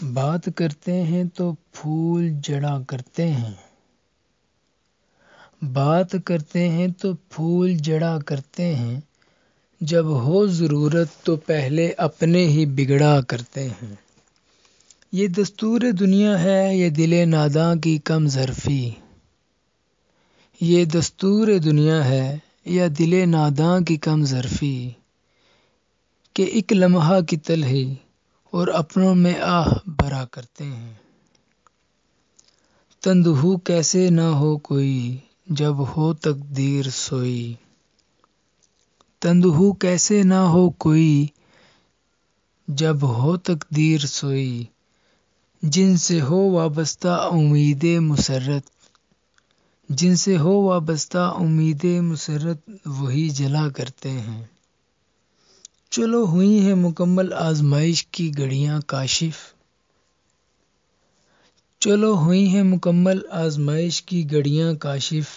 بات کرتے ہیں تو پھول جڑا کرتے ہیں، بات کرتے ہیں تو پھول جڑا کرتے ہیں، جب ہو ضرورت تو پہلے اپنے ہی بگڑا کرتے ہیں۔ یہ دستور دنیا ہے یہ دل ناداں کی کم ظرفی، یہ دستور دنیا ہے یا دل ناداں کی کم ظرفی، کہ ایک لمحہ کی تلخی اور اپنوں میں آہ بھرا کرتے ہیں۔ تندہو کیسے نہ ہو کوئی جب ہو تقدیر سوئی، تندہو کیسے نہ ہو کوئی جب ہو تقدیر سوئی، جن سے ہو وابستہ امید مسرت، جن سے ہو وابستہ امید مسرت وہی جلا کرتے ہیں۔ چلو ہوئی ہیں مکمل آزمائش کی گھڑیاں کاشف، چلو ہوئی ہیں مکمل آزمائش کی گھڑیاں کاشف،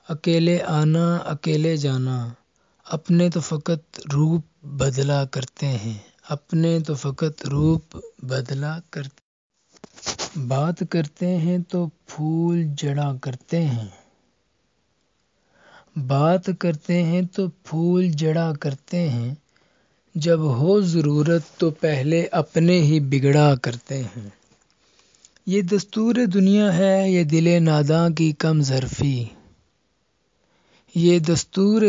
اکیلے آنا اکیلے جانا، اپنے تو فقط روپ بدلا کرتے ہیں، اپنے تو فقط روپ بدلا کرتے ہیں۔ بات کرتے ہیں تو پھول جڑا کرتے ہیں، بات کرتے ہیں تو پھول جڑا کرتے ہیں، جب ہو ضرورت تو پہلے اپنے ہی بگڑا کرتے ہیں۔ یہ دستور دنیا ہے یہ دل ناداں کی کم ظرفی، یہ دستور